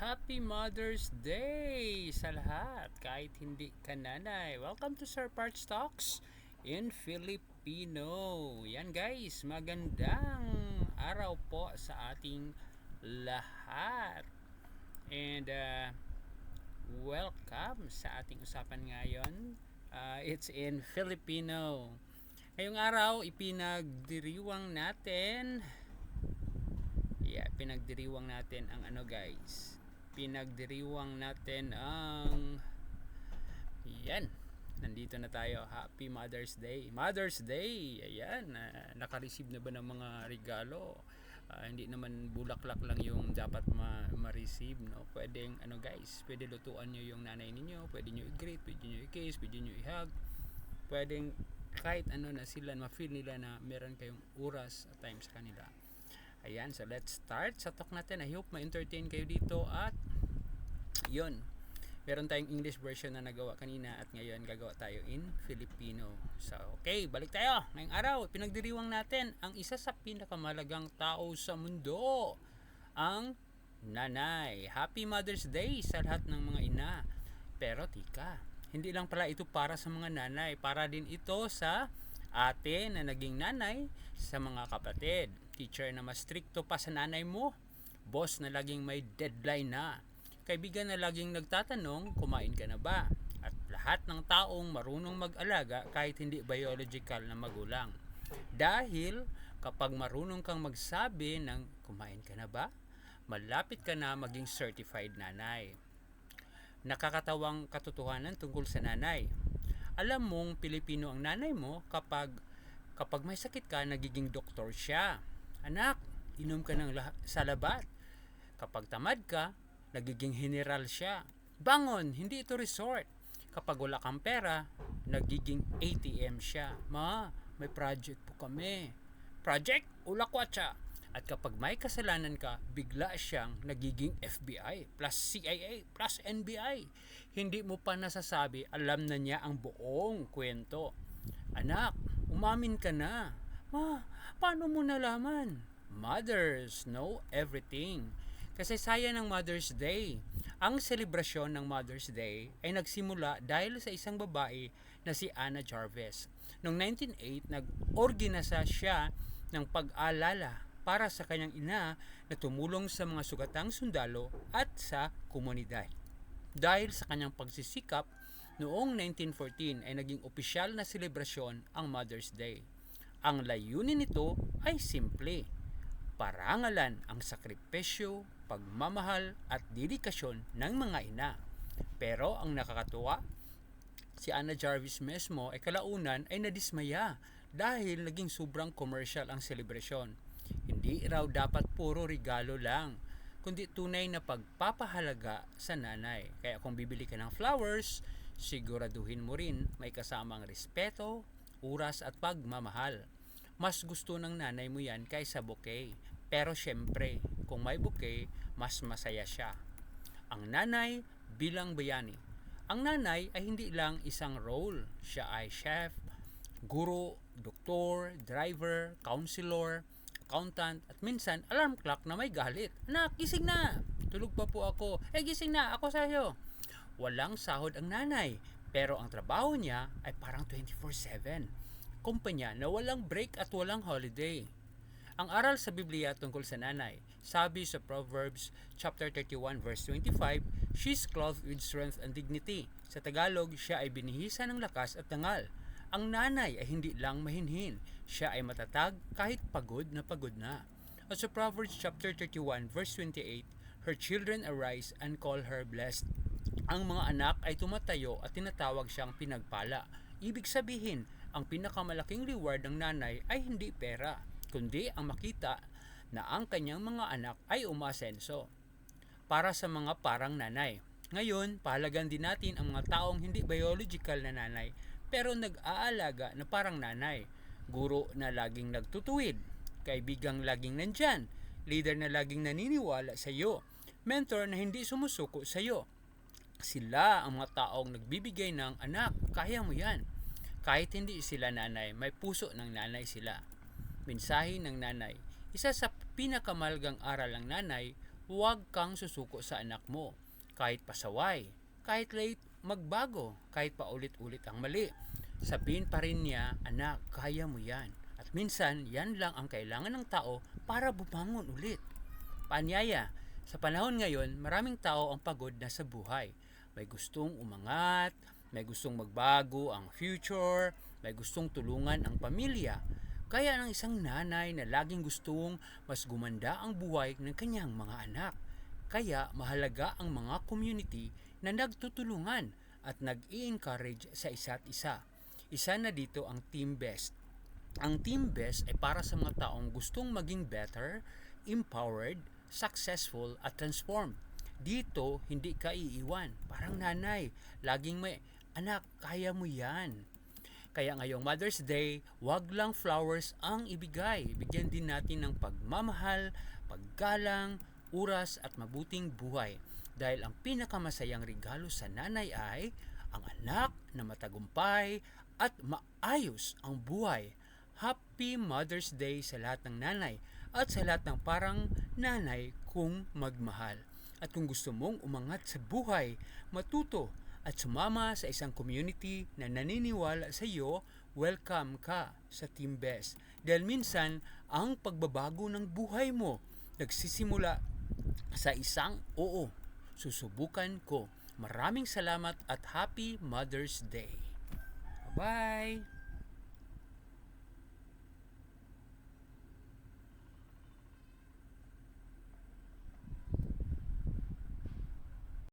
Happy Mother's Day sa lahat kahit hindi ka nanay. Welcome to Sir Parts Talks in Filipino. Yan guys, magandang araw po sa ating lahat. And welcome sa ating usapan ngayon. It's in Filipino. Ngayong araw, ipinagdiriwang natin pinagdiriwang natin ang guys. Pinagdiriwang natin ang nandito na tayo. Happy Mother's Day. Mother's Day. Ayan, naka-receive na ba ng mga regalo? Hindi naman bulaklak lang yung dapat ma-receive, no? Pwedeng guys, pwede lutuan niyo yung nanay ninyo, pwede niyo i-greet, pwede niyo i-kiss, pwede niyo i-hug. Pwedeng kahit na sila ma-feel nila na meron kayong oras at time sa kanila. Ayan, so let's start sa talk natin. I hope ma-entertain kayo dito at yun, meron tayong English version na nagawa kanina at ngayon gagawa tayo in Filipino. So, okay, balik tayo. Ngayong araw, pinagdiriwang natin ang isa sa pinakamalagang tao sa mundo, ang nanay. Happy Mother's Day sa lahat ng mga ina. Pero tika, hindi lang pala ito para sa mga nanay, para din ito sa atin na naging nanay, sa mga kapatid, teacher na mas stricto pa sa nanay mo, boss na laging may deadline na, kaibigan na laging nagtatanong kumain ka na ba, at lahat ng taong marunong mag-alaga kahit hindi biological na magulang. Dahil kapag marunong kang magsabi ng kumain ka na ba, malapit ka na maging certified nanay. Nakakatawang katotohanan tungkol sa nanay. Alam mong Pilipino ang nanay mo kapag may sakit ka, nagiging doktor siya. Anak, inom ka ng salabat. Kapag tamad ka, nagiging general siya. Bangon, hindi ito resort. Kapag wala kang pera, nagiging ATM siya. Ma, may project po kami. Project? Ulakwatsa. At kapag may kasalanan ka, bigla siyang nagiging FBI plus CIA plus NBI. Hindi mo pa nasasabi, alam na niya ang buong kwento. Anak, umamin ka na. Ma, paano mo nalaman? Mothers know everything. Kasi saya ng Mother's Day. Ang selebrasyon ng Mother's Day ay nagsimula dahil sa isang babae na si Anna Jarvis. Noong 1908, nag-organisa siya ng pag-alala para sa kanyang ina na tumulong sa mga sugatang sundalo at sa komunidad. Dahil sa kanyang pagsisikap, noong 1914 ay naging opisyal na selebrasyon ang Mother's Day. Ang layunin nito ay simple: parangalan ang sakripisyo, pagmamahal at dedikasyon ng mga ina. Pero ang nakakatuwa, si Anna Jarvis mismo ay kalaunan ay nadismaya dahil naging sobrang commercial ang selebrasyon. Hindi raw dapat puro regalo lang, kundi tunay na pagpapahalaga sa nanay. Kaya kung bibili ka ng flowers, siguraduhin mo rin may kasamang respeto, oras at pagmamahal. Mas gusto ng nanay mo yan kaysa bouquet. Pero syempre, kung may bouquet, mas masaya siya. Ang nanay bilang bayani. Ang nanay ay hindi lang isang role. Siya ay chef, guro, doktor, driver, counselor, accountant, at minsan alarm clock na may galit. Anak, gising na! Tulog pa po ako. Gising na! Ako sa'yo! Walang sahod ang nanay, pero ang trabaho niya ay parang 24/7. Kumpanya na walang break at walang holiday. Ang aral sa Biblia tungkol sa nanay, sabi sa Proverbs chapter 31 verse 25, she's clothed with strength and dignity. Sa Tagalog, siya ay binihisa ng lakas at dangal. Ang nanay ay hindi lang mahinhin, siya ay matatag kahit pagod na pagod na. At sa Proverbs chapter 31 verse 28, her children arise and call her blessed. Ang mga anak ay tumatayo at tinatawag siyang pinagpala. Ibig sabihin, ang pinakamalaking reward ng nanay ay hindi pera, kundi ang makita na ang kanyang mga anak ay umasenso. Para sa mga parang nanay. Ngayon, pahalagan din natin ang mga taong hindi biological na nanay pero nag-aalaga na parang nanay. Guro na laging nagtutuwid, kaibigang laging nandyan, leader na laging naniniwala sa iyo, mentor na hindi sumusuko sa iyo. Sila ang mga taong nagbibigay ng anak, kaya mo yan. Kahit hindi sila nanay, may puso ng nanay sila. Mensahe ng nanay. Isa sa pinakamalagang aral ng nanay, huwag kang susuko sa anak mo. Kahit pasaway, kahit late magbago, kahit paulit-ulit ang mali. Sabihin pa rin niya, anak, kaya mo yan. At minsan, yan lang ang kailangan ng tao para bumangon ulit. Paanyaya, sa panahon ngayon, maraming tao ang pagod na sa buhay. May gustong umangat, may gustong magbago ang future, may gustong tulungan ang pamilya. Kaya ng isang nanay na laging gustong mas gumanda ang buhay ng kanyang mga anak. Kaya mahalaga ang mga community na nagtutulungan at nag-i-encourage sa isa't isa. Isa na dito ang Team Best. Ang Team Best ay para sa mga taong gustong maging better, empowered, successful at transformed. Dito, hindi ka iiwan. Parang nanay, laging may, anak, kaya mo yan. Kaya ngayong Mother's Day, wag lang flowers ang ibigay. Bigyan din natin ng pagmamahal, paggalang, oras at mabuting buhay. Dahil ang pinakamasayang regalo sa nanay ay ang anak na matagumpay at maayos ang buhay. Happy Mother's Day sa lahat ng nanay at sa lahat ng parang nanay kung magmahal. At kung gusto mong umangat sa buhay, matuto at sumama sa isang community na naniniwala sa iyo, welcome ka sa Team Best. Dahil minsan, ang pagbabago ng buhay mo nagsisimula sa isang oo. Susubukan ko. Maraming salamat at Happy Mother's Day. Bye!